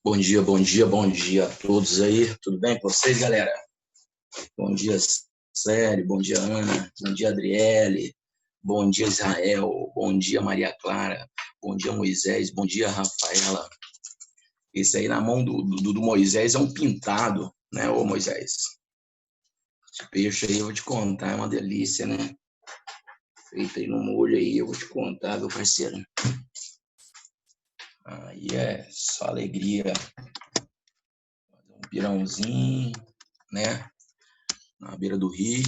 Bom dia, bom dia, bom dia a todos aí. Tudo bem com vocês, galera? Bom dia, Sério. Bom dia, Ana. Bom dia, Adriele. Bom dia, Israel. Bom dia, Maria Clara. Bom dia, Moisés. Bom dia, Rafaela. Esse aí na mão do Moisés é um pintado, né, ô Moisés? Esse peixe aí eu vou te contar, é uma delícia, né? Feito aí no molho aí, eu vou te contar, meu parceiro. Aí é só alegria. Um pirãozinho, né? Na beira do rio.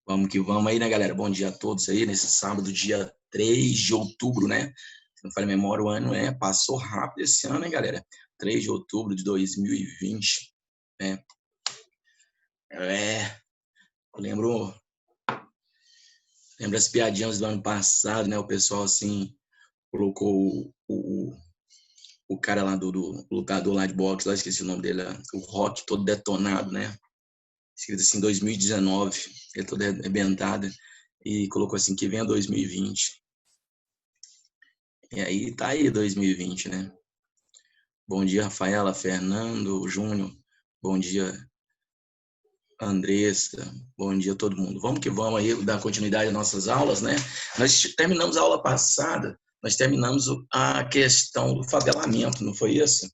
Vamos que vamos aí, né, galera? Bom dia a todos aí, nesse sábado, dia 3 de outubro, né? Se não falha a memória, o ano passou rápido esse ano, hein, galera? 3 de outubro de 2020, né? Eu lembro as piadinhas do ano passado, né? O pessoal, assim, colocou o cara lá do lutador lá de boxe, lá esqueci o nome dele, o Rock todo detonado, né? Escrito assim, 2019, ele todo arrebentado, e colocou assim, que venha 2020. E aí tá aí 2020, né? Bom dia, Rafaela, Fernando, Júnior. Bom dia, Andressa. Bom dia a todo mundo. Vamos que vamos aí dar continuidade às nossas aulas, né? Nós terminamos a aula passada, nós terminamos a questão do favelamento, não foi isso?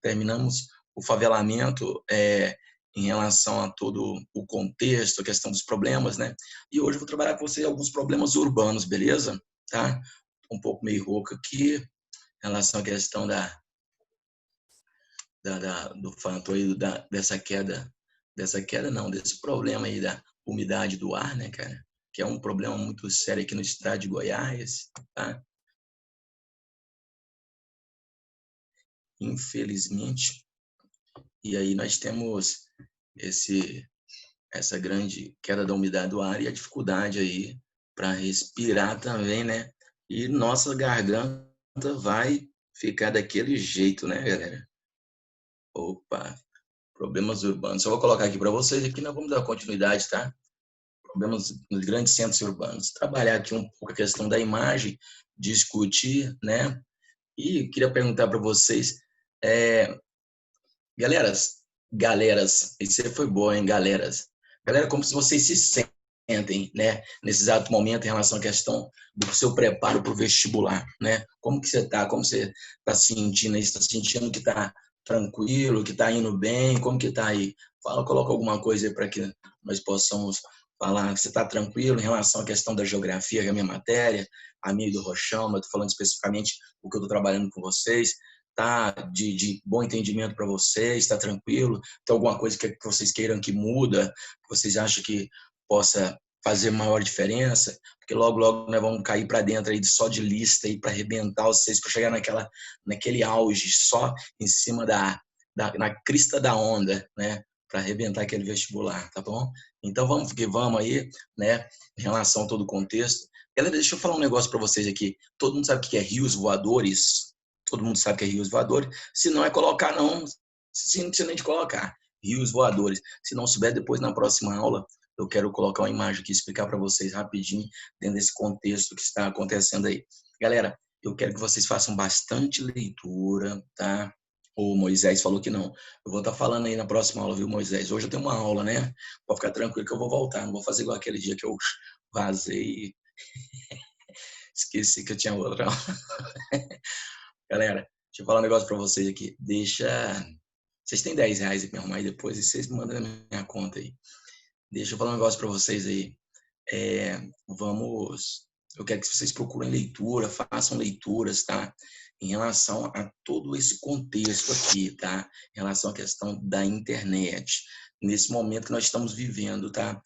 Terminamos o favelamento em relação a todo o contexto, a questão dos problemas, né? E hoje eu vou trabalhar com você alguns problemas urbanos, beleza? Tá? Um pouco meio rouco aqui, em relação à questão do fato aí dessa queda não, desse problema aí da umidade do ar, né, cara? Que é um problema muito sério aqui no estado de Goiás, tá? Infelizmente. E aí nós temos essa grande queda da umidade do ar e a dificuldade aí para respirar também, né? E nossa garganta vai ficar daquele jeito, né, galera? Opa, problemas urbanos. Só vou colocar aqui para vocês, aqui nós vamos dar continuidade, tá? Problemas nos grandes centros urbanos. Trabalhar aqui um pouco a questão da imagem, discutir, né? E queria perguntar para vocês, galeras, isso aí foi bom, hein, galeras? Galera, como se vocês se sentem, né, nesse exato momento em relação à questão do seu preparo para o vestibular, né? Como que você está? Como você está sentindo aí? Está sentindo que está tranquilo, que está indo bem? Como que está aí? Fala, coloca alguma coisa aí para que nós possamos falar que você está tranquilo em relação à questão da geografia, que é a minha matéria, amigo do Rochão, mas estou falando especificamente o que eu estou trabalhando com vocês. Tá de bom entendimento para vocês? Está tranquilo? Tem alguma coisa que vocês queiram que muda? Que vocês acham que possa fazer maior diferença? Porque logo, logo nós vamos cair para dentro aí só de lista aí para arrebentar vocês, para chegar naquele auge, só em cima na crista da onda, né? Para arrebentar aquele vestibular, tá bom? Então vamos que vamos aí, né? Em relação a todo o contexto. Galera, deixa eu falar um negócio para vocês aqui. Todo mundo sabe o que é rios voadores? Todo mundo sabe que é rios voadores. Se não é colocar, não. Se não precisa nem de colocar. Rios voadores. Se não souber, depois na próxima aula, eu quero colocar uma imagem aqui, explicar para vocês rapidinho, dentro desse contexto que está acontecendo aí. Galera, eu quero que vocês façam bastante leitura, tá? O Moisés falou que não. Eu vou estar falando aí na próxima aula, viu, Moisés? Hoje eu tenho uma aula, né? Pode ficar tranquilo que eu vou voltar. Não vou fazer igual aquele dia que eu vazei e esqueci que eu tinha outra aula. Galera, deixa eu falar um negócio pra vocês aqui. Vocês têm 10 reais aqui pra arrumar aí depois e vocês me mandam na minha conta aí. Deixa eu falar um negócio pra vocês aí. Eu quero que vocês procurem leitura, façam leituras, tá? Em relação a todo esse contexto aqui, tá? Em relação à questão da internet. Nesse momento que nós estamos vivendo, tá?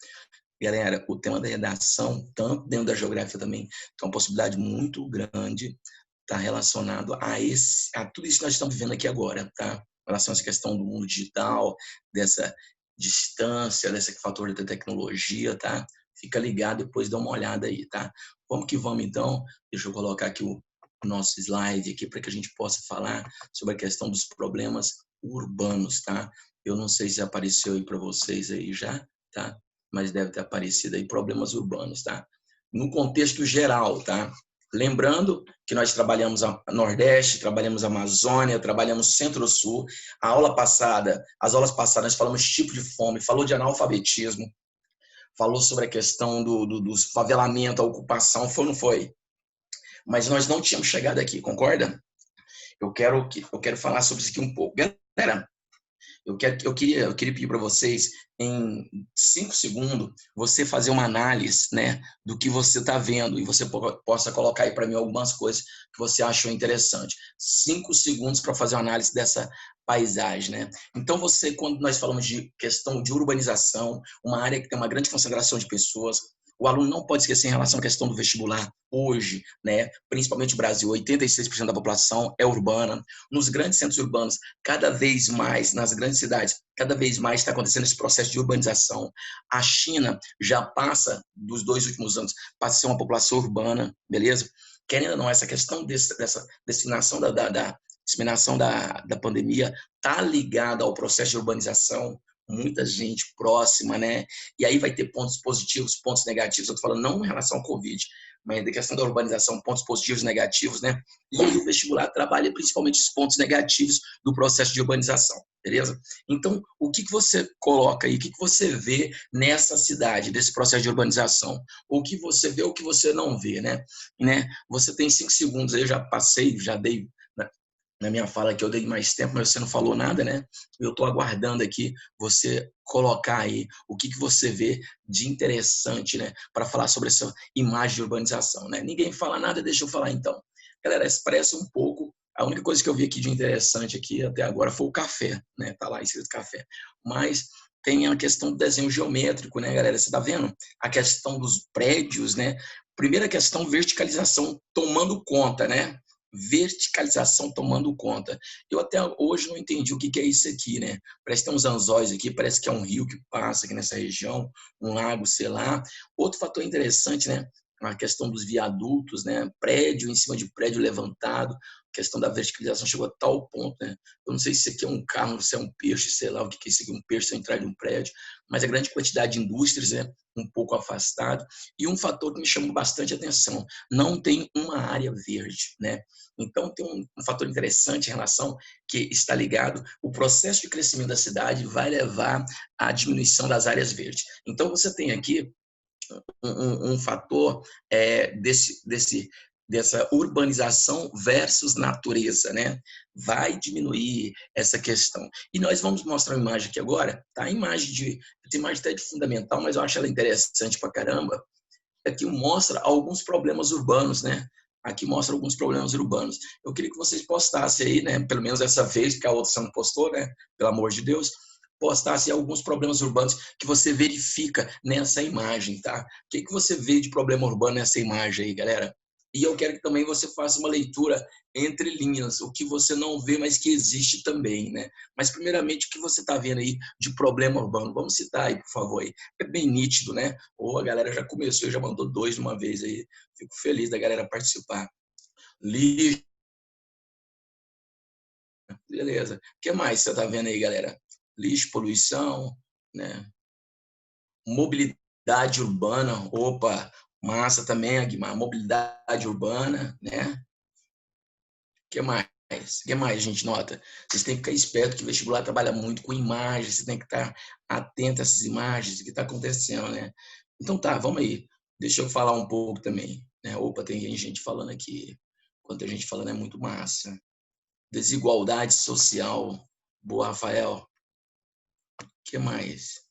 Galera, o tema da redação, tanto dentro da geografia também, tem uma possibilidade muito grande, está relacionado a tudo isso que nós estamos vivendo aqui agora, tá? Em relação a essa questão do mundo digital, dessa distância, desse fator da tecnologia, tá? Fica ligado, depois dá uma olhada aí, tá? Vamos que vamos, então. Deixa eu colocar aqui o nosso slide aqui para que a gente possa falar sobre a questão dos problemas urbanos, tá? Eu não sei se apareceu aí para vocês aí já, tá? Mas deve ter aparecido aí problemas urbanos, tá? No contexto geral, tá? Lembrando que nós trabalhamos a Nordeste, trabalhamos a Amazônia, trabalhamos Centro-Sul. As aulas passadas, nós falamos tipo de fome, falou de analfabetismo, falou sobre a questão do favelamento, a ocupação, foi ou não foi? Mas nós não tínhamos chegado aqui, concorda? Eu quero falar sobre isso aqui um pouco. Galera, eu queria pedir para vocês, em 5 segundos, você fazer uma análise, né, do que você está vendo e você possa colocar aí para mim algumas coisas que você achou interessante. 5 segundos para fazer uma análise dessa paisagem, né? Então você, quando nós falamos de questão de urbanização, uma área que tem uma grande concentração de pessoas, o aluno não pode esquecer em relação à questão do vestibular. Hoje, né, principalmente no Brasil, 86% da população é urbana. Nos grandes centros urbanos, cada vez mais, nas grandes cidades, cada vez mais está acontecendo esse processo de urbanização. A China já passa, dos 2 últimos anos, passa a ser uma população urbana, beleza? Querendo ou não, essa questão dessa disseminação disseminação da pandemia está ligada ao processo de urbanização, muita gente próxima, né? E aí vai ter pontos positivos, pontos negativos. Eu estou falando não em relação ao Covid, mas da questão da urbanização, pontos positivos e negativos, né? E aí o vestibular trabalha principalmente os pontos negativos do processo de urbanização, beleza? Então, o que você coloca aí, o que você vê nessa cidade, desse processo de urbanização? O que você vê, o que você não vê, né? Você tem 5 segundos aí, eu já passei, já dei na minha fala que eu dei mais tempo, mas você não falou nada, né? Eu estou aguardando aqui você colocar aí o que você vê de interessante, né? Para falar sobre essa imagem de urbanização, né? Ninguém fala nada, deixa eu falar então. Galera, expressa um pouco. A única coisa que eu vi aqui de interessante aqui até agora foi o café, né? Tá lá escrito café. Mas tem a questão do desenho geométrico, né, galera? Você tá vendo? A questão dos prédios, né? Primeira questão, verticalização tomando conta, né? Verticalização tomando conta. Eu até hoje não entendi o que é isso aqui, né? Parece que tem uns anzóis aqui, parece que é um rio que passa aqui nessa região, um lago, sei lá. Outro fator interessante, né? A questão dos viadutos, né? Prédio em cima de prédio levantado, a questão da verticalização chegou a tal ponto, né? Eu não sei se isso aqui é um carro, se é um peixe, sei lá o que é isso aqui, um peixe ao entrar de um prédio, mas a grande quantidade de indústrias, né? Um pouco afastado. E um fator que me chamou bastante atenção, não tem uma área verde, né? Então, tem um fator interessante em relação que está ligado, o processo de crescimento da cidade vai levar à diminuição das áreas verdes. Então, você tem aqui um fator dessa urbanização versus natureza, né? Vai diminuir essa questão. E nós vamos mostrar uma imagem aqui agora, tá? A imagem tem imagem até de fundamental, mas eu acho ela interessante pra caramba. Aqui mostra alguns problemas urbanos, né? Aqui mostra alguns problemas urbanos. Eu queria que vocês postassem aí, né? Pelo menos dessa vez, porque a outra você não postou, né? Pelo amor de Deus, postassem alguns problemas urbanos que você verifica nessa imagem, tá? O que você vê de problema urbano nessa imagem aí, galera? E eu quero que também você faça uma leitura entre linhas, o que você não vê, mas que existe também, né? Mas, primeiramente, o que você está vendo aí de problema urbano? Vamos citar aí, por favor. Aí. É bem nítido, né? Ou a galera já começou, já mandou 2 de uma vez aí. Fico feliz da galera participar. Lixo. Beleza. O que mais você está vendo aí, galera? Lixo, poluição, né? Mobilidade urbana. Opa, massa também, Aguimar. Mobilidade urbana, né? O que mais? O que mais a gente nota? Vocês têm que ficar esperto que o vestibular trabalha muito com imagens, você tem que estar atento a essas imagens, o que está acontecendo, né? Então tá, vamos aí. Deixa eu falar um pouco também. Né? Opa, tem gente falando aqui. Quanta gente falando é muito massa. Desigualdade social. Boa, Rafael. O que mais?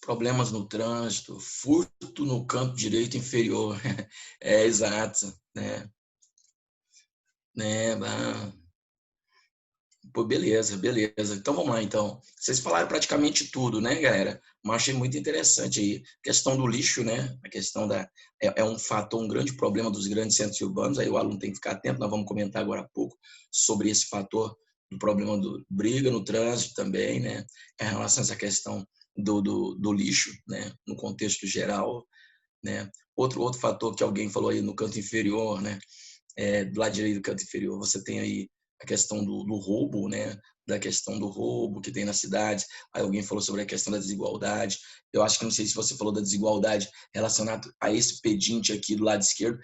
Problemas no trânsito, furto no canto direito inferior. É exato, né? Pô, beleza, beleza. Então vamos lá, então. Vocês falaram praticamente tudo, né, galera? Mas achei muito interessante aí. A questão do lixo, né? A questão é um fator, um grande problema dos grandes centros urbanos. Aí o aluno tem que ficar atento. Nós vamos comentar agora há pouco sobre esse fator do problema do briga no trânsito também, né? Em relação a essa questão do lixo, né? No contexto geral, né? Outro fator que alguém falou aí no canto inferior, né? Do lado direito do canto inferior, você tem aí a questão do roubo, né? Da questão do roubo que tem na cidade. Aí alguém falou sobre a questão da desigualdade. Eu acho que não sei se você falou da desigualdade relacionada a esse pedinte aqui do lado esquerdo.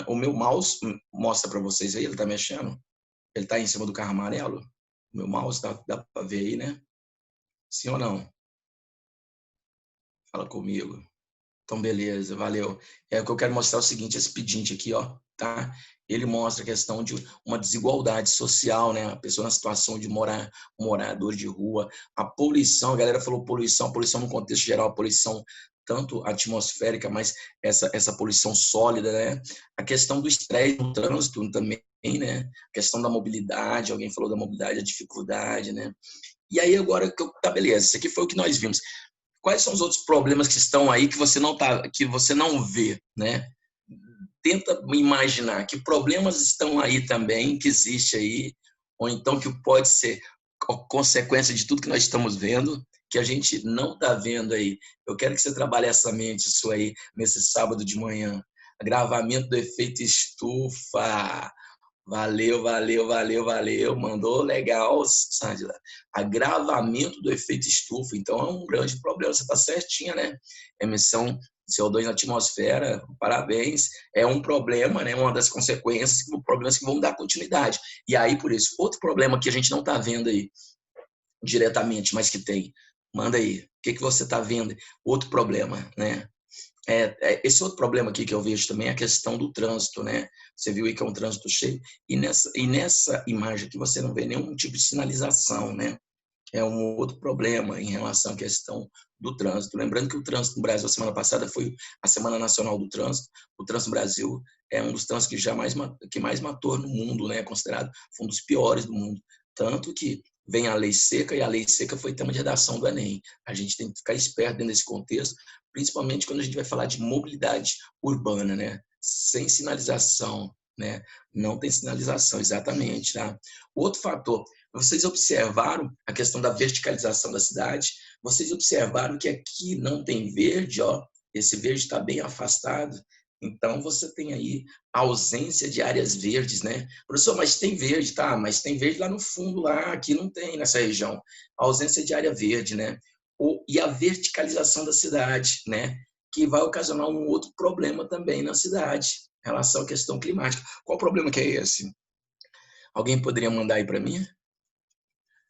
O meu mouse mostra para vocês aí, ele tá mexendo? Ele tá em cima do carro amarelo? O meu mouse dá para ver aí, né? Sim ou não? Fala comigo. Então, beleza, valeu. O que eu quero mostrar é o seguinte, esse pedinte aqui, ó, tá? Ele mostra a questão de uma desigualdade social, né? A pessoa na situação de morador de rua, a poluição, a galera falou poluição no contexto geral, a poluição tanto atmosférica, mas essa poluição sólida, né? A questão do estresse no trânsito também, né? A questão da mobilidade, alguém falou da mobilidade, a dificuldade, né? E aí agora, tá, beleza, isso aqui foi o que nós vimos. Quais são os outros problemas que estão aí que você não vê, né? Tenta imaginar que problemas estão aí também, que existe aí, ou então que pode ser consequência de tudo que nós estamos vendo, que a gente não está vendo aí. Eu quero que você trabalhe essa mente sua aí nesse sábado de manhã. Agravamento do efeito estufa. Valeu, valeu, valeu, valeu. Mandou legal, Sandra. Agravamento do efeito estufa. Então, é um grande problema. Você está certinha, né? Emissão de CO2 na atmosfera, parabéns. É um problema, né? Uma das consequências, problemas que vão dar continuidade. E aí, por isso, outro problema que a gente não está vendo aí diretamente, mas que tem. Manda aí. O que você está vendo? Outro problema, né? Esse outro problema aqui que eu vejo também é a questão do trânsito, né? Você viu aí que é um trânsito cheio, e nessa imagem aqui você não vê nenhum tipo de sinalização, né? É um outro problema em relação à questão do trânsito. Lembrando que o trânsito no Brasil, a semana passada, foi a Semana Nacional do Trânsito. O trânsito no Brasil é um dos trânsitos que mais matou no mundo, né? É considerado um dos piores do mundo. Tanto que vem a lei seca, e a lei seca foi tema de redação do Enem. A gente tem que ficar esperto dentro desse contexto, principalmente quando a gente vai falar de mobilidade urbana, né? Sem sinalização, né? Não tem sinalização, exatamente, tá? Outro fator, vocês observaram a questão da verticalização da cidade? Vocês observaram que aqui não tem verde, ó? Esse verde está bem afastado. Então, você tem aí a ausência de áreas verdes, né? Professor, mas tem verde, tá? Mas tem verde lá no fundo, lá, aqui não tem nessa região. A ausência de área verde, né? E a verticalização da cidade, né? Que vai ocasionar um outro problema também na cidade, em relação à questão climática. Qual o problema que é esse? Alguém poderia mandar aí para mim?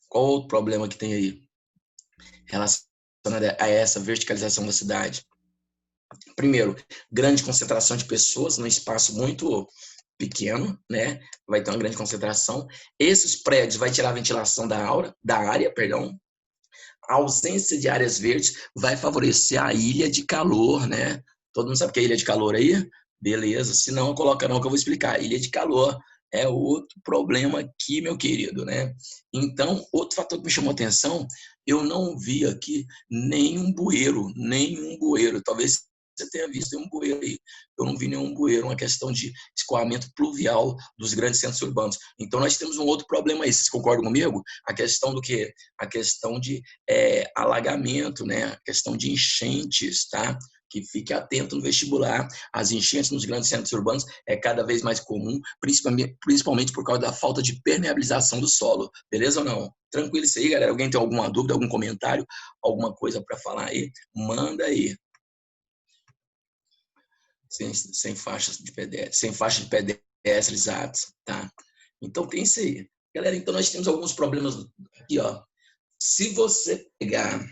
Qual outro problema que tem aí relacionado a essa verticalização da cidade? Primeiro, grande concentração de pessoas num espaço muito pequeno, né? Vai ter uma grande concentração. Esses prédios vai tirar a ventilação da área, perdão. A ausência de áreas verdes vai favorecer a ilha de calor, né? Todo mundo sabe o que é ilha de calor aí? Beleza, se não, coloca não que eu vou explicar. Ilha de calor é outro problema aqui, meu querido, né? Então, outro fator que me chamou a atenção, eu não vi aqui nenhum bueiro. Talvez você tenha visto um bueiro aí. Eu não vi nenhum bueiro, uma questão de escoamento pluvial dos grandes centros urbanos. Então, nós temos um outro problema aí. Vocês concordam comigo? A questão do quê? A questão de alagamento, né? A questão de enchentes, tá? Que fique atento no vestibular. As enchentes nos grandes centros urbanos é cada vez mais comum, principalmente por causa da falta de permeabilização do solo. Beleza ou não? Tranquilo isso aí, galera? Alguém tem alguma dúvida, algum comentário, alguma coisa para falar aí? Manda aí. Sem faixas de pedestre, sem faixa de pedestre, exato, tá? Então tem isso aí. Galera, então nós temos alguns problemas aqui, ó. Se você pegar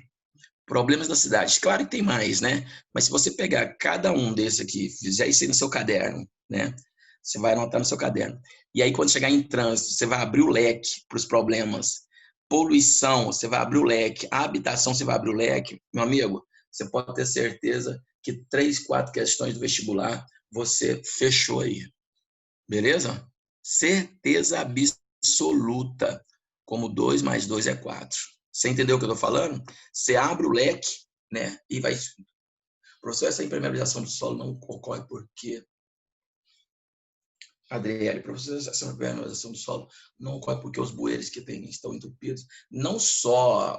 problemas da cidade, claro que tem mais, né? Mas se você pegar cada um desses aqui, fizer isso aí no seu caderno, né? Você vai anotar no seu caderno. E aí, quando chegar em trânsito, você vai abrir o leque para os problemas. Poluição, você vai abrir o leque. A habitação, você vai abrir o leque. Meu amigo, você pode ter certeza que 3, 4 questões do vestibular você fechou aí. Beleza? Certeza absoluta. Como 2 mais 2 é 4. Você entendeu o que eu estou falando? Você abre o leque, né? E vai. Professor, essa impermeabilização do solo não ocorre porque. Adriele, professor, essa impermeabilização do solo não ocorre porque os bueiros que tem estão entupidos. Não só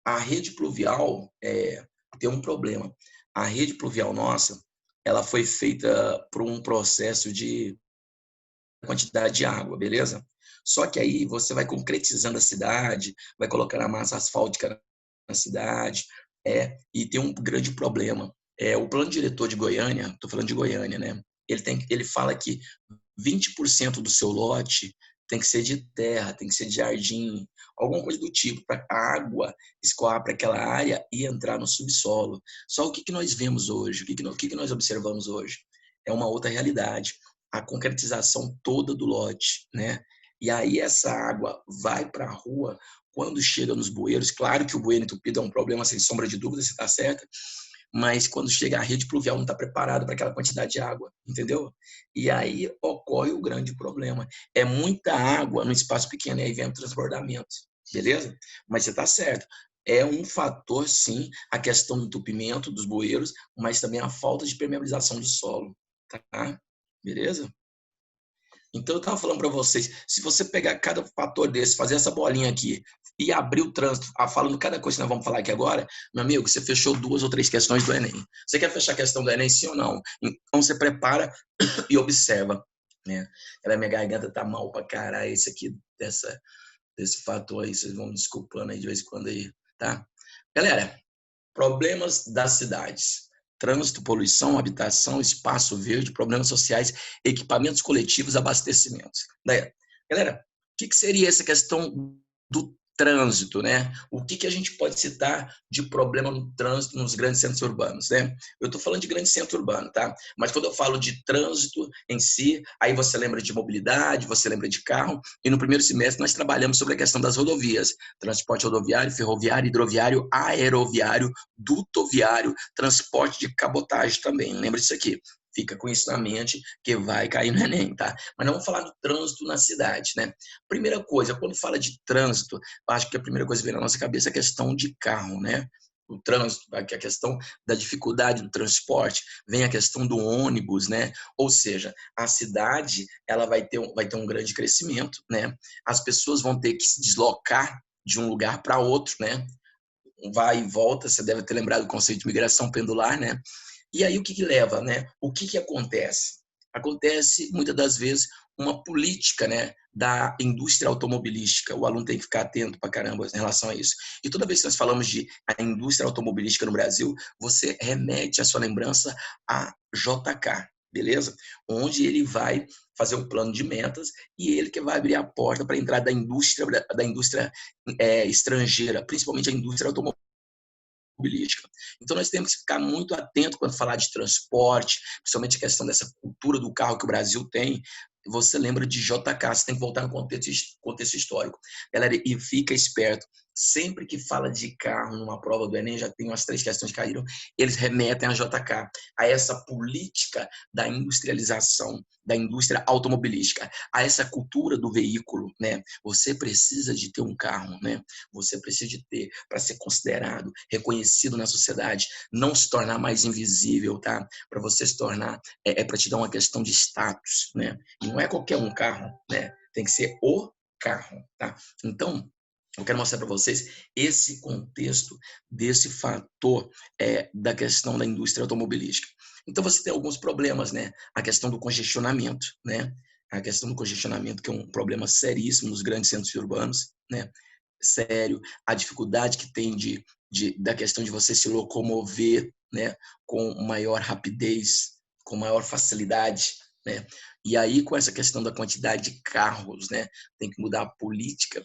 a rede pluvial tem um problema. A rede pluvial nossa, ela foi feita por um processo de quantidade de água, beleza? Só que aí você vai concretizando a cidade, vai colocando a massa asfáltica na cidade, e tem um grande problema. O plano diretor de Goiânia, estou falando de Goiânia, né? Ele fala que 20% do seu lote tem que ser de terra, tem que ser de jardim, alguma coisa do tipo, para a água escoar para aquela área e entrar no subsolo. Só o que nós vemos hoje? O que nós observamos hoje? É uma outra realidade. A concretização toda do lote, né? E aí essa água vai para a rua quando chega nos bueiros. Claro que o bueiro entupido é um problema, sem sombra de dúvida, você está certa, mas quando chega a rede pluvial não está preparada para aquela quantidade de água, entendeu? E aí ocorre o grande problema. É muita água no espaço pequeno, e aí vem o transbordamento, beleza? Mas você está certo. É um fator, sim, a questão do entupimento dos bueiros, mas também a falta de permeabilização do solo, tá? Beleza? Então, eu estava falando para vocês, se você pegar cada fator desse, fazer essa bolinha aqui e abrir o trânsito, falando cada coisa que nós vamos falar aqui agora, meu amigo, você fechou 2 ou 3 questões do Enem. Você quer fechar a questão do Enem, sim ou não? Então, você prepara e observa. Né? Minha garganta tá mal pra caralho, esse aqui, desse fator aí, vocês vão me desculpando aí de vez em quando aí, tá? Galera, problemas das cidades. Trânsito, poluição, habitação, espaço verde, problemas sociais, equipamentos coletivos, abastecimentos. Galera, o que seria essa questão do trânsito, né? O que a gente pode citar de problema no trânsito nos grandes centros urbanos, né? Eu estou falando de grande centro urbano, tá? Mas quando eu falo de trânsito em si, aí você lembra de mobilidade, você lembra de carro, e no primeiro semestre nós trabalhamos sobre a questão das rodovias, transporte rodoviário, ferroviário, hidroviário, aeroviário, dutoviário, transporte de cabotagem também. Lembra disso aqui? Fica com isso na mente, que vai cair no Enem, tá? Mas não vamos falar do trânsito na cidade, né? Primeira coisa, quando fala de trânsito, acho que a primeira coisa que vem na nossa cabeça é a questão de carro, né? O trânsito, a questão da dificuldade do transporte, vem a questão do ônibus, né? Ou seja, a cidade ela vai ter um grande crescimento, né? As pessoas vão ter que se deslocar de um lugar para outro, né? Vai e volta, você deve ter lembrado do conceito de migração pendular, né? E aí o que leva, né? O que acontece? Acontece, muitas das vezes, uma política, né, da indústria automobilística. O aluno tem que ficar atento para caramba em relação a isso. E toda vez que nós falamos de a indústria automobilística no Brasil, você remete a sua lembrança a JK, beleza? Onde ele vai fazer um plano de metas e ele que vai abrir a porta para a entrada da indústria estrangeira, principalmente a indústria automobilística. Então, nós temos que ficar muito atento quando falar de transporte, principalmente a questão dessa cultura do carro que o Brasil tem. Você lembra de JK, você tem que voltar no contexto histórico. Galera, e fica esperto. Sempre que fala de carro numa prova do Enem, já tem umas 3 questões que caíram, eles remetem a JK, a essa política da industrialização, da indústria automobilística, a essa cultura do veículo, né? Você precisa de ter um carro, né? Você precisa de ter para ser considerado, reconhecido na sociedade, não se tornar mais invisível, tá? Para você se tornar, para te dar uma questão de status, né? E não é qualquer um carro, né? Tem que ser o carro, tá? Então, eu quero mostrar para vocês esse contexto desse fator da questão da indústria automobilística. Então, você tem alguns problemas, né? A questão do congestionamento, né? A questão do congestionamento, que é um problema seríssimo nos grandes centros urbanos, né? Sério, a dificuldade que tem da questão de você se locomover, né, com maior rapidez, com maior facilidade, né? E aí, com essa questão da quantidade de carros, né, tem que mudar a política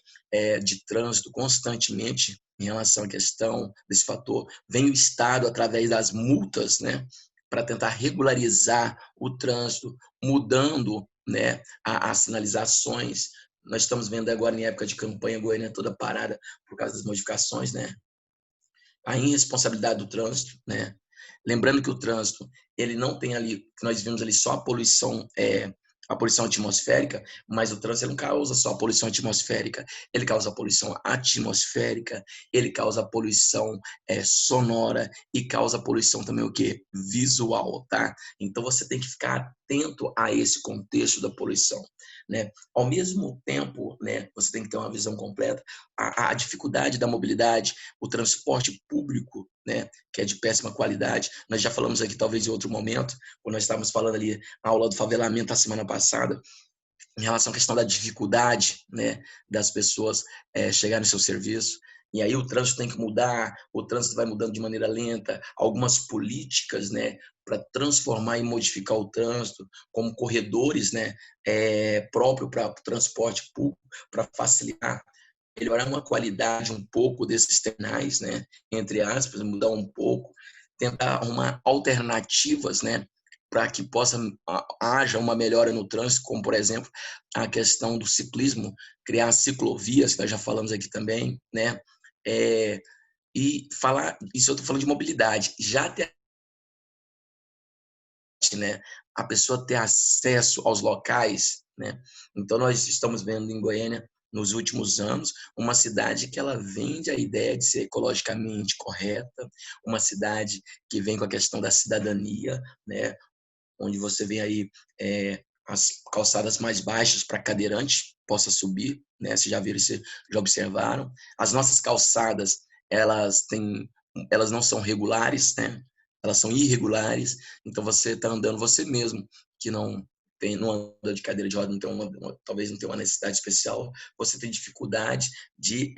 de trânsito constantemente em relação à questão desse fator. Vem o Estado, através das multas, né, para tentar regularizar o trânsito, mudando, né, as sinalizações. Nós estamos vendo agora, em época de campanha, Goiânia toda parada por causa das modificações, né? A irresponsabilidade do trânsito, né? Lembrando que o trânsito, ele não tem ali, que nós vimos ali só a poluição atmosférica, mas o trânsito não causa só a poluição atmosférica, ele causa a poluição atmosférica, ele causa a poluição sonora e causa a poluição também o quê? Visual, tá? Então você tem que ficar atento a esse contexto da poluição, né? Ao mesmo tempo, né, você tem que ter uma visão completa, a dificuldade da mobilidade, o transporte público, né, que é de péssima qualidade. Nós já falamos aqui, talvez em outro momento, quando nós estávamos falando ali na aula do favelamento a semana passada, em relação à questão da dificuldade, né, das pessoas chegarem no seu serviço. E aí o trânsito tem que mudar, o trânsito vai mudando de maneira lenta, algumas políticas, né, para transformar e modificar o trânsito, como corredores, né, próprio para o transporte público, para facilitar, melhorar uma qualidade um pouco desses terminais, né, entre aspas, mudar um pouco, tentar arrumar alternativas, né, para que haja uma melhora no trânsito, como, por exemplo, a questão do ciclismo, criar ciclovias, que nós já falamos aqui também, né? E falar, isso eu estou falando de mobilidade, já ter, né, a pessoa ter acesso aos locais, né? Então, nós estamos vendo em Goiânia, nos últimos anos, uma cidade que ela vende a ideia de ser ecologicamente correta, uma cidade que vem com a questão da cidadania, né? Onde você vê aí as calçadas mais baixas para cadeirante possa subir, né? Vocês já viram, vocês já observaram? As nossas calçadas, elas não são regulares, né? Elas são irregulares, então você está andando você mesmo, que não anda de cadeira de roda, não tem talvez não tenha uma necessidade especial, você tem dificuldade de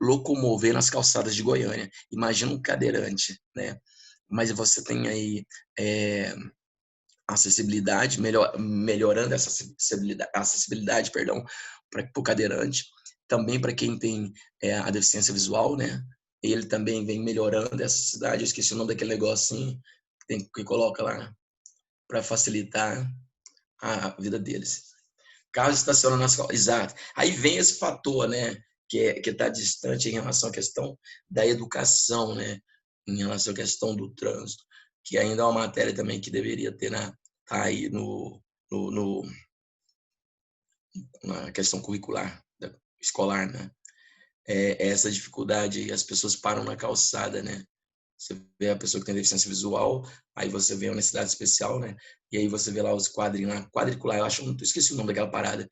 locomover nas calçadas de Goiânia. Imagina um cadeirante, né? Mas você tem aí acessibilidade, melhorando essa acessibilidade, perdão, para o cadeirante, também para quem tem a deficiência visual, né? Ele também vem melhorando essa cidade. Eu esqueci o nome daquele negocinho que coloca lá para facilitar a vida deles. Carros estacionam nas escola. Exato. Aí vem esse fator, né? Que está distante em relação à questão da educação, né? Em relação à questão do trânsito, que ainda é uma matéria também que deveria ter tá aí no, no, na questão curricular escolar, né? Essa dificuldade aí, as pessoas param na calçada, né? Você vê a pessoa que tem deficiência visual, aí você vê a necessidade especial, né? E aí você vê lá os quadricular, eu acho, eu esqueci o nome daquela parada,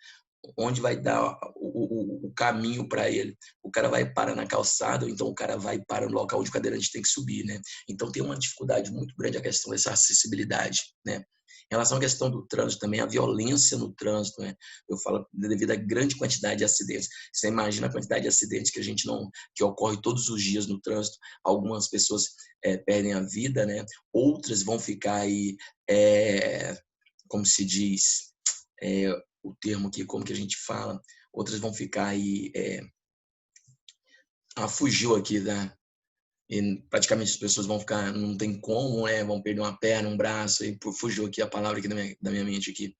onde vai dar o caminho para ele. O cara vai parar na calçada, ou então o cara vai parar no local onde o cadeirante tem que subir, né? Então tem uma dificuldade muito grande a questão dessa acessibilidade, né? Em relação à questão do trânsito também, a violência no trânsito, né? Eu falo devido à grande quantidade de acidentes. Você imagina a quantidade de acidentes que ocorre todos os dias no trânsito. Algumas pessoas perdem a vida, né? Outras vão ficar aí, como se diz, o termo aqui, como que a gente fala, outras vão ficar aí, fugiu aqui, né? E praticamente as pessoas vão ficar, não tem como, né? Vão perder uma perna, um braço, e fugiu aqui a palavra aqui da minha mente aqui,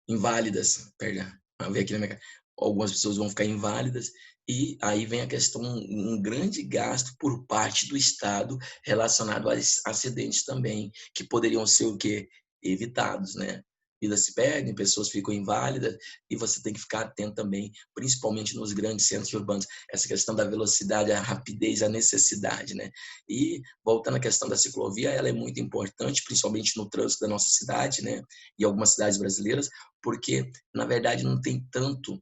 inválidas, perdão, ver aqui na minha, algumas pessoas vão ficar inválidas, e aí vem a questão, um grande gasto por parte do Estado relacionado a acidentes também, que poderiam ser o quê? Evitados, né? Vidas se perdem, pessoas ficam inválidas, e você tem que ficar atento também, principalmente nos grandes centros urbanos, essa questão da velocidade, a rapidez, a necessidade, né? E voltando à questão da ciclovia, ela é muito importante, principalmente no trânsito da nossa cidade, né? E algumas cidades brasileiras, porque, na verdade, não tem tanto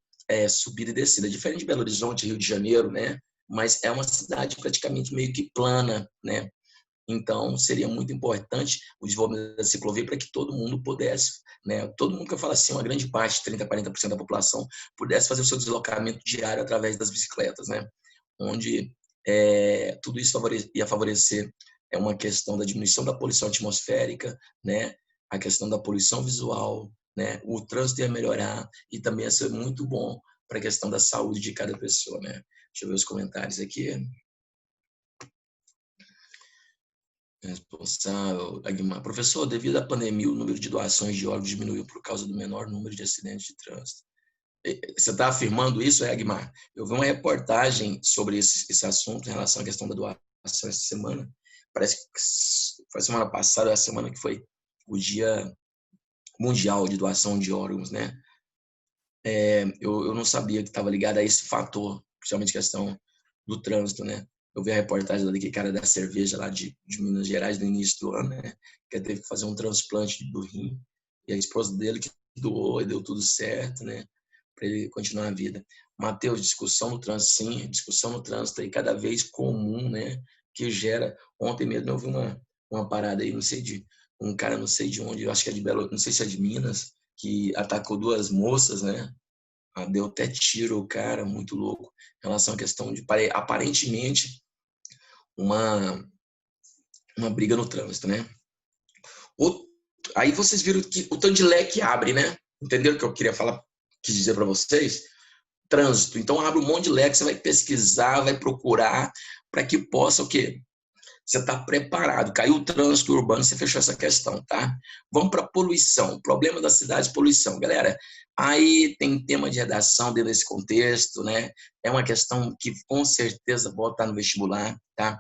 subida e descida. Diferente de Belo Horizonte, Rio de Janeiro, né? Mas é uma cidade praticamente meio que plana, né? Então, seria muito importante o desenvolvimento da ciclovia para que todo mundo pudesse, né? Todo mundo que eu falo assim, uma grande parte, 30%, 40% da população, pudesse fazer o seu deslocamento diário através das bicicletas, né? Onde tudo isso ia favorecer uma questão da diminuição da poluição atmosférica, né? A questão da poluição visual, né? O trânsito ia melhorar e também ia ser muito bom para a questão da saúde de cada pessoa, né? Deixa eu ver os comentários aqui. Responsável, Aguimar. Professor, devido à pandemia, o número de doações de órgãos diminuiu por causa do menor número de acidentes de trânsito. Você está afirmando isso, Aguimar? Eu vi uma reportagem sobre esse assunto em relação à questão da doação essa semana. Parece que foi semana passada, a semana que foi o Dia Mundial de Doação de Órgãos, né? Eu não sabia que estava ligado a esse fator, principalmente a questão do trânsito, né? Eu vi a reportagem daquele cara da cerveja lá de Minas Gerais no início do ano, né? Que teve que fazer um transplante do rim. E a esposa dele que doou e deu tudo certo, né? Para ele continuar a vida. Matheus, discussão no trânsito, sim, discussão no trânsito aí cada vez comum, né? Que gera. Ontem mesmo eu vi uma parada aí, não sei de. Um cara, não sei de onde, eu acho que é de Belo, não sei se é de Minas, que atacou duas moças, né? Deu até tiro, o cara, muito louco, em relação à questão de, aparentemente, uma, uma briga no trânsito, né? Aí vocês viram que o tanto de leque abre, né? Entenderam o que eu queria falar, quis dizer para vocês? Trânsito. Então abre um monte de leque, você vai pesquisar, vai procurar, para que possa o quê? Você está preparado. Caiu o trânsito urbano, você fechou essa questão, tá? Vamos para poluição. Problema da cidade, poluição. Galera, aí tem tema de redação dentro desse contexto, né? É uma questão que com certeza pode estar no vestibular, tá?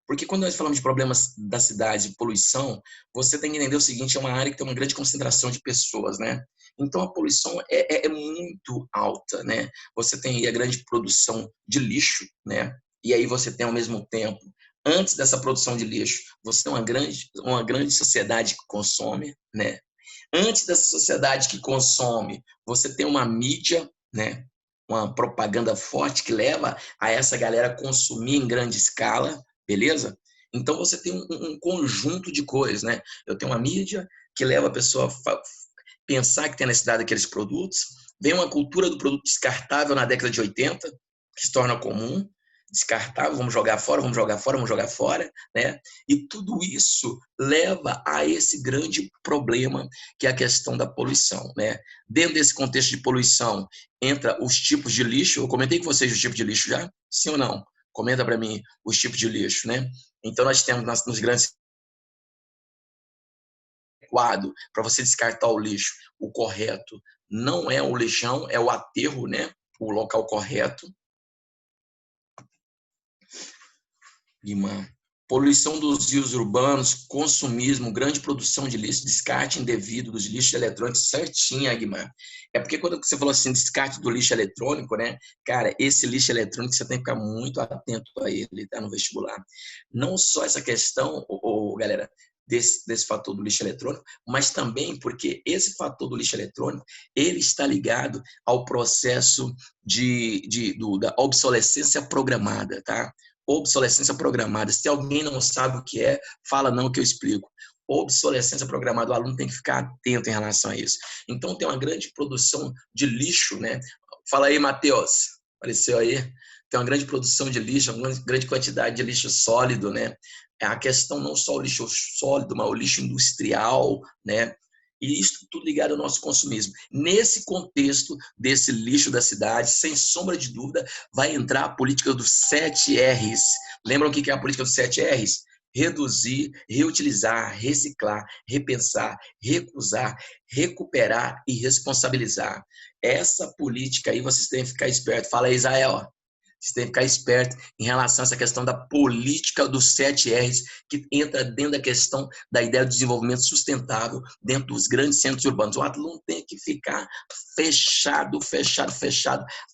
Porque quando nós falamos de problemas da cidade, poluição, você tem que entender o seguinte, é uma área que tem uma grande concentração de pessoas, né? Então, a poluição é muito alta, né? Você tem aí a grande produção de lixo, né? E aí você tem, ao mesmo tempo, antes dessa produção de lixo, você tem uma grande sociedade que consome, né? Antes dessa sociedade que consome, você tem uma mídia, né? Uma propaganda forte que leva a essa galera a consumir em grande escala, beleza? Então você tem um conjunto de coisas, né? Eu tenho uma mídia que leva a pessoa a pensar que tem necessidade daqueles produtos, vem uma cultura do produto descartável na década de 80, que se torna comum, descartável, vamos jogar fora, vamos jogar fora, vamos jogar fora, né? E tudo isso leva a esse grande problema que é a questão da poluição, né? Dentro desse contexto de poluição, entra os tipos de lixo. Eu comentei com vocês os tipos de lixo já? Sim ou não? Comenta para mim os tipos de lixo, né? Então nós temos nos grandes quadro para você descartar o lixo, o correto não é o lixão, é o aterro, né? O local correto. Guimã. Poluição dos rios urbanos, consumismo, grande produção de lixo, descarte indevido dos lixos eletrônicos, certinho, Guimã. É porque quando você falou assim, descarte do lixo eletrônico, né? Cara, esse lixo eletrônico você tem que ficar muito atento a ele, tá? No vestibular. Não só essa questão, galera, desse fator do lixo eletrônico, mas também porque esse fator do lixo eletrônico, ele está ligado ao processo da obsolescência programada, tá? Obsolescência programada. Se alguém não sabe o que é, fala não que eu explico. Obsolescência programada, o aluno tem que ficar atento em relação a isso. Então, tem uma grande produção de lixo, né? Fala aí, Matheus. Apareceu aí? Tem uma grande produção de lixo, uma grande quantidade de lixo sólido, né? A questão não só o lixo sólido, mas o lixo industrial, né? E isso tudo ligado ao nosso consumismo. Nesse contexto desse lixo da cidade, sem sombra de dúvida, vai entrar a política dos 7 R's. Lembram o que é a política dos 7 R's? Reduzir, reutilizar, reciclar, repensar, recusar, recuperar e responsabilizar. Essa política aí vocês têm que ficar esperto. Fala aí, Israel. Você tem que ficar esperto em relação a essa questão da política dos 7 R's, que entra dentro da questão da ideia do desenvolvimento sustentável dentro dos grandes centros urbanos. O aluno tem que ficar fechado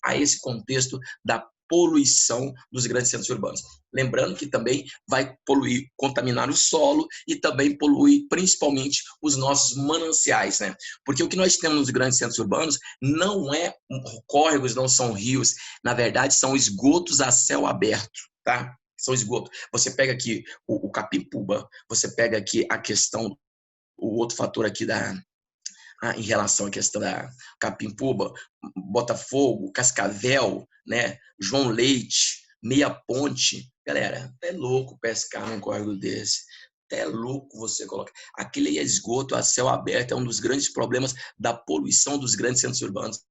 a esse contexto da poluição dos grandes centros urbanos. Lembrando que também vai poluir, contaminar o solo e também poluir principalmente os nossos mananciais, né? Porque o que nós temos nos grandes centros urbanos não é córregos, não são rios, na verdade são esgotos a céu aberto, tá? São esgotos. Você pega aqui o Capimpuba, você pega aqui a questão, o outro fator aqui em relação à questão da Capimpuba, Botafogo, Cascavel, né? João Leite, Meia Ponte. Galera, é louco pescar num córrego desse. É louco você colocar. Aquele esgoto a céu aberto é um dos grandes problemas da poluição dos grandes centros urbanos.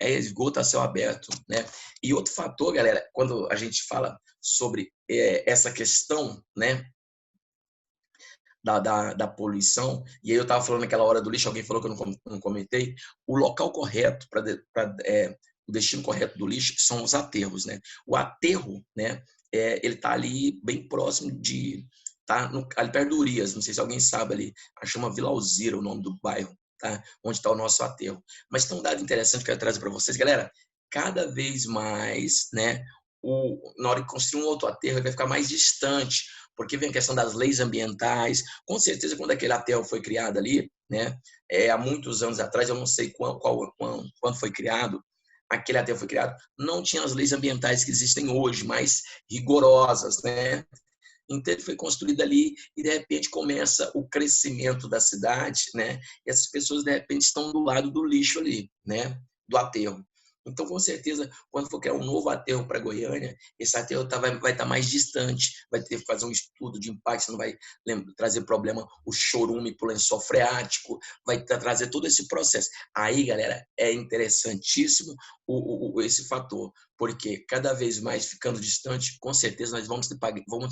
É esgoto a céu aberto, né? E outro fator, galera, quando a gente fala sobre essa questão, né, da poluição, e aí eu estava falando naquela hora do lixo, alguém falou que eu não comentei, o local correto o destino correto do lixo são os aterros, né? O aterro, né, ele está ali bem próximo ali perto do Urias, não sei se alguém sabe ali, chama Vila Alzira o nome do bairro, tá? Onde está o nosso aterro. Mas tem um dado interessante que eu quero trazer para vocês, galera, cada vez mais, né, na hora de construir um outro aterro, ele vai ficar mais distante, porque vem a questão das leis ambientais. Com certeza, quando aquele aterro foi criado ali, né, há muitos anos atrás, eu não sei quando foi criado, aquele aterro foi criado, não tinha as leis ambientais que existem hoje, mais rigorosas, né? Então ele foi construído ali e de repente começa o crescimento da cidade, né? E essas pessoas de repente estão do lado do lixo ali, né? Do aterro. Então, com certeza, quando for criar um novo aterro para Goiânia, esse aterro vai estar mais distante, vai ter que fazer um estudo de impacto, não vai trazer problema o chorume para o lençol freático, vai trazer todo esse processo. Aí, galera, é interessantíssimo esse fator, porque cada vez mais ficando distante, com certeza nós vamos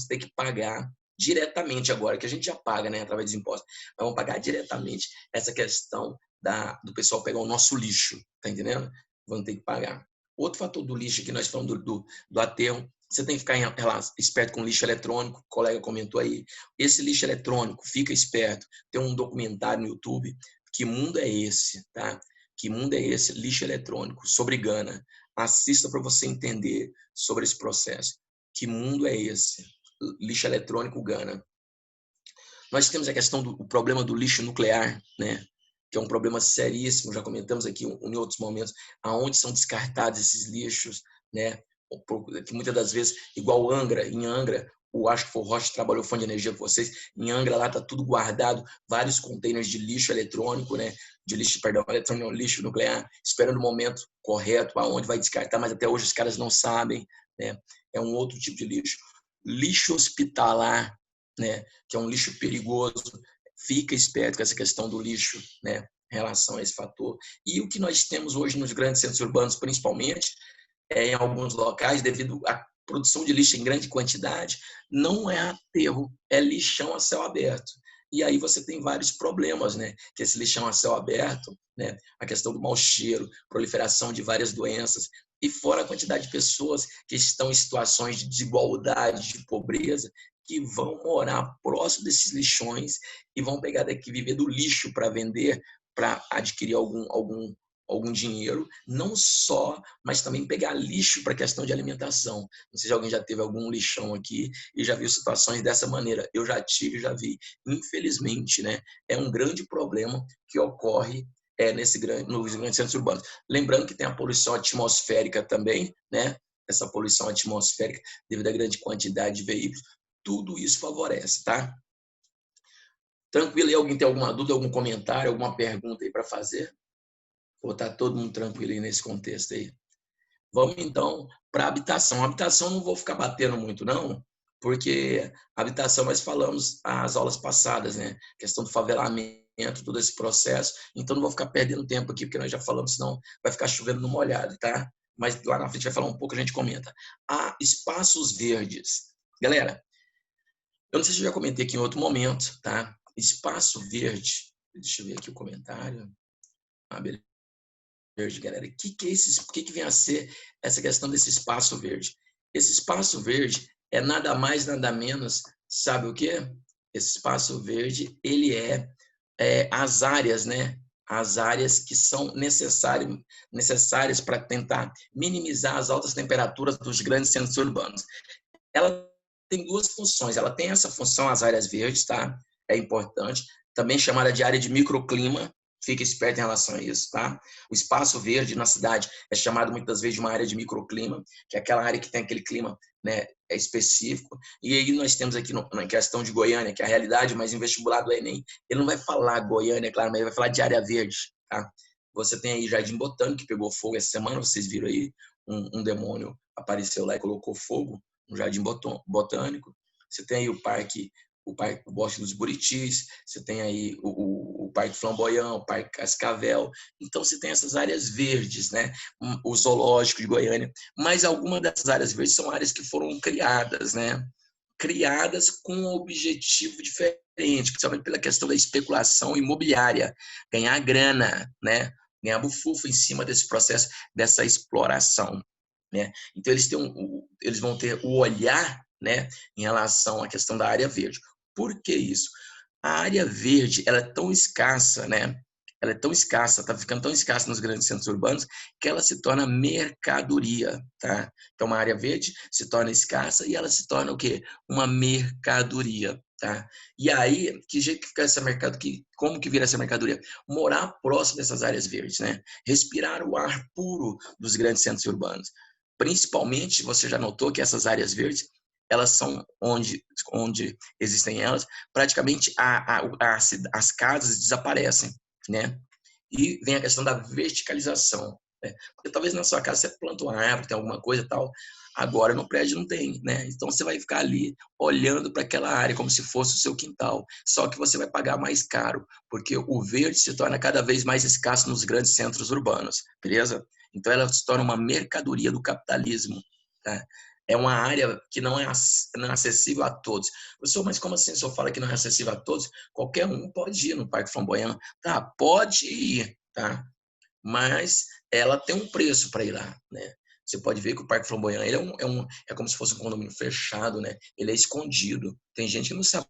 ter que pagar diretamente agora, que a gente já paga, né, através dos impostos, mas vamos pagar diretamente essa questão do pessoal pegar o nosso lixo, tá entendendo? Vão ter que pagar. Outro fator do lixo que nós falamos do aterro, você tem que ficar esperto com lixo eletrônico, o colega comentou aí. Esse lixo eletrônico, fica esperto. Tem um documentário no YouTube, Que Mundo é Esse? Tá? Que Mundo é Esse? Lixo eletrônico, sobre Gana. Assista para você entender sobre esse processo. Que mundo é esse? Lixo eletrônico Gana. Nós temos a questão do problema do lixo nuclear, né? Que é um problema seríssimo, já comentamos aqui em outros momentos, aonde são descartados esses lixos, né? Que muitas das vezes, igual Angra, em Angra, acho que foi o Rocha que trabalhou Fundo de Energia com vocês, em Angra lá está tudo guardado, vários containers de lixo eletrônico, né? De lixo, perdão, eletrônico, lixo nuclear, esperando o momento correto, aonde vai descartar, mas até hoje os caras não sabem, né? É um outro tipo de lixo. Lixo hospitalar, né? Que é um lixo perigoso. Fica esperto com essa questão do lixo, né, em relação a esse fator. E o que nós temos hoje nos grandes centros urbanos, principalmente, em alguns locais, devido à produção de lixo em grande quantidade, não é aterro, é lixão a céu aberto. E aí você tem vários problemas, né? Que esse lixão a céu aberto, né? A questão do mau cheiro, proliferação de várias doenças, e fora a quantidade de pessoas que estão em situações de desigualdade, de pobreza, que vão morar próximo desses lixões e vão pegar daqui, viver do lixo para vender, para adquirir algum dinheiro, não só, mas também pegar lixo para questão de alimentação. Não sei se alguém já teve algum lixão aqui e já viu situações dessa maneira. Eu já tive, já vi. Infelizmente, né, é um grande problema que ocorre nos grandes centros urbanos. Lembrando que tem a poluição atmosférica também, né? Essa poluição atmosférica, devido à grande quantidade de veículos, tudo isso favorece, tá? Tranquilo aí? Alguém tem alguma dúvida, algum comentário, alguma pergunta aí para fazer? Ou tá todo mundo tranquilo aí nesse contexto aí? Vamos então para a habitação. A habitação não vou ficar batendo muito, não, porque a habitação nós falamos as aulas passadas, né? Questão do favelamento, todo esse processo. Então não vou ficar perdendo tempo aqui, porque nós já falamos, senão vai ficar chovendo no molhado, tá? Mas lá na frente vai falar um pouco, a gente comenta. Espaços verdes. Galera, eu não sei se eu já comentei aqui em outro momento, tá? Espaço verde. Deixa eu ver aqui o comentário. Beleza. Verde, galera. O que vem a ser essa questão desse espaço verde? Esse espaço verde é nada mais, nada menos, sabe o quê? Esse espaço verde, ele as áreas, né? As áreas que são necessárias para tentar minimizar as altas temperaturas dos grandes centros urbanos. Ela tem duas funções. Ela tem essa função, as áreas verdes, tá? É importante. Também chamada de área de microclima. Fique esperto em relação a isso, tá? O espaço verde na cidade é chamado muitas vezes de uma área de microclima, que é aquela área que tem aquele clima, né, específico. E aí nós temos aqui na questão de Goiânia, que é a realidade, mas em vestibular do Enem, ele não vai falar Goiânia, claro, mas ele vai falar de área verde, tá? Você tem aí Jardim Botânico, que pegou fogo essa semana, vocês viram aí, um demônio apareceu lá e colocou fogo no Jardim Botânico. Você tem aí o Bosque dos Buritis, você tem aí o Parque Flamboyant, o Parque Cascavel. Então, você tem essas áreas verdes, né? O Zoológico de Goiânia. Mas algumas dessas áreas verdes são áreas que foram criadas, né? Criadas com um objetivo diferente, principalmente pela questão da especulação imobiliária, ganhar grana, né? Ganhar bufufa em cima desse processo, dessa exploração, né? Então, eles vão ter o olhar, né, em relação à questão da área verde. Por que isso? A área verde, ela é tão escassa, né? Ela é tão escassa, está ficando tão escassa nos grandes centros urbanos, que ela se torna mercadoria, tá? Então, uma área verde se torna escassa e ela se torna o quê? Uma mercadoria, tá? E aí, que jeito que fica essa mercadoria? Como que vira essa mercadoria? Morar próximo dessas áreas verdes, né? Respirar o ar puro dos grandes centros urbanos. Principalmente, você já notou que essas áreas verdes, elas são onde existem elas, praticamente as casas desaparecem, né? E vem a questão da verticalização, né? Porque talvez na sua casa você planta uma árvore, tem alguma coisa e tal, agora no prédio não tem, né? Então você vai ficar ali olhando para aquela área como se fosse o seu quintal, só que você vai pagar mais caro, porque o verde se torna cada vez mais escasso nos grandes centros urbanos, beleza? Então ela se torna uma mercadoria do capitalismo, tá? É uma área que não é acessível a todos. Professor, mas como assim o senhor fala que não é acessível a todos? Qualquer um pode ir no Parque Flamboyant. Tá, pode ir, tá? Mas ela tem um preço para ir lá, né? Você pode ver que o Parque Flamboyant ele é como se fosse um condomínio fechado, né? Ele é escondido. Tem gente que não sabe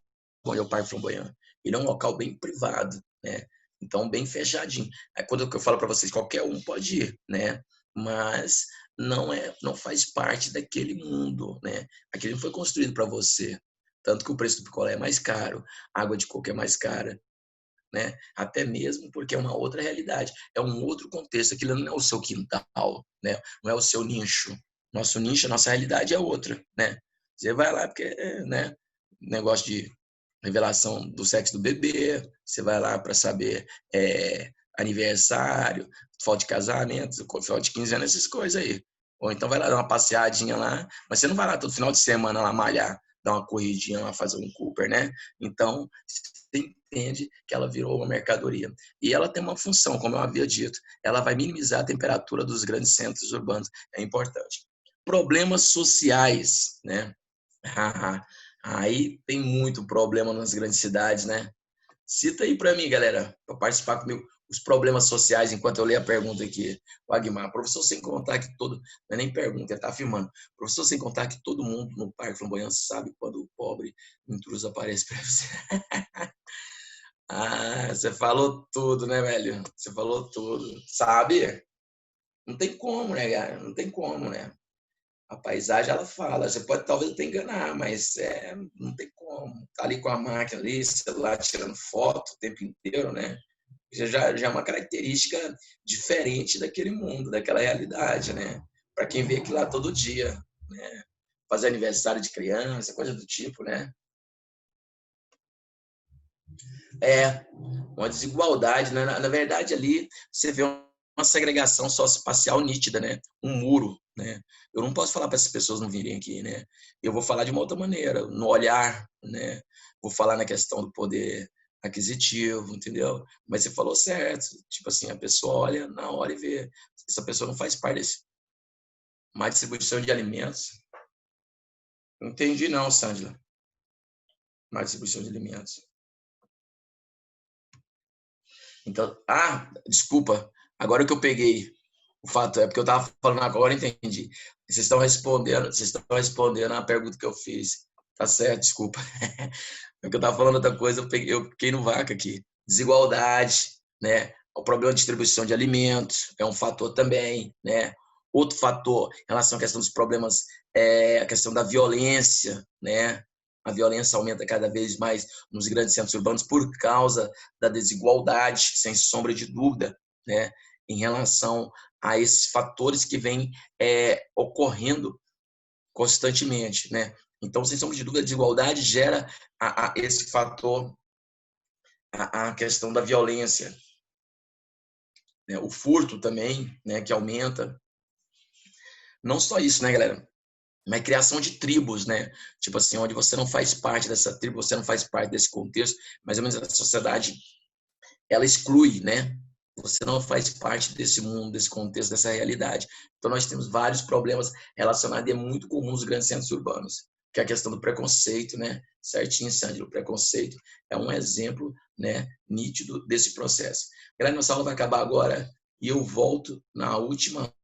onde é o Parque Flamboyant. Ele é um local bem privado, né? Então, bem fechadinho. Aí, quando eu falo para vocês, qualquer um pode ir, né? Mas não faz parte daquele mundo, né? Aquele não foi construído para você. Tanto que o preço do picolé é mais caro, a água de coco é mais cara, né? Até mesmo porque é uma outra realidade, é um outro contexto, aquilo não é o seu quintal, né? Não é o seu nicho. Nosso nicho, a nossa realidade é outra, né? Você vai lá porque, né, negócio de revelação do sexo do bebê, você vai lá para saber aniversário, foto de casamento, foto de 15 anos, essas coisas aí. Ou então vai lá dar uma passeadinha lá, mas você não vai lá todo final de semana lá malhar, dar uma corridinha lá, fazer um Cooper, né? Então, você entende que ela virou uma mercadoria. E ela tem uma função, como eu havia dito, ela vai minimizar a temperatura dos grandes centros urbanos, é importante. Problemas sociais, né? Aí tem muito problema nas grandes cidades, né? Cita aí para mim, galera, para participar comigo, os problemas sociais, enquanto eu leio a pergunta aqui. O Agmar, professor, sem contar que todo. Não é nem pergunta, ele está afirmando. Professor, sem contar que todo mundo no Parque Flamboyant sabe quando o pobre intruso aparece para você. Você falou tudo, né, velho? Você falou tudo. Sabe? Não tem como, né, cara? Não tem como, né? A paisagem, ela fala. Você pode talvez até enganar, mas não tem como. Tá ali com a máquina ali, celular tirando foto o tempo inteiro, né? Já é uma característica diferente daquele mundo, daquela realidade, né? Para quem vê aquilo lá todo dia, né? Fazer aniversário de criança, coisa do tipo, né? É uma desigualdade, né? Na verdade, ali você vê uma segregação socioespacial nítida, né? Um muro, né? Eu não posso falar para essas pessoas não virem aqui, né? Eu vou falar de uma outra maneira, no olhar, né? Vou falar na questão do poder aquisitivo, entendeu? Mas você falou certo, tipo assim, a pessoa olha na hora e vê. Essa pessoa não faz parte desse má distribuição de alimentos. Não entendi não, Sandra. Má distribuição de alimentos. Então, desculpa, agora que eu peguei o fato, é porque eu estava falando agora, entendi. Vocês estão respondendo a pergunta que eu fiz. Tá certo, desculpa. É que eu estava falando outra coisa, eu fiquei no vácuo aqui. Desigualdade, né? O problema de distribuição de alimentos é um fator também, né? Outro fator em relação à questão dos problemas é a questão da violência, né? A violência aumenta cada vez mais nos grandes centros urbanos por causa da desigualdade, sem sombra de dúvida, né? Em relação a esses fatores que vêm ocorrendo constantemente, né? Então, sem sombra de dúvida, a desigualdade gera esse fator, a questão da violência, né? O furto também, né? Que aumenta. Não só isso, né, galera? Mas criação de tribos, né? Tipo assim, onde você não faz parte dessa tribo, você não faz parte desse contexto, mais ou menos a sociedade, ela exclui, né? Você não faz parte desse mundo, desse contexto, dessa realidade. Então, nós temos vários problemas relacionados, e é muito comum nos grandes centros urbanos, que é a questão do preconceito, né? Certinho, Sandro, o preconceito é um exemplo, né, nítido desse processo. Galera, nossa aula vai acabar agora e eu volto na última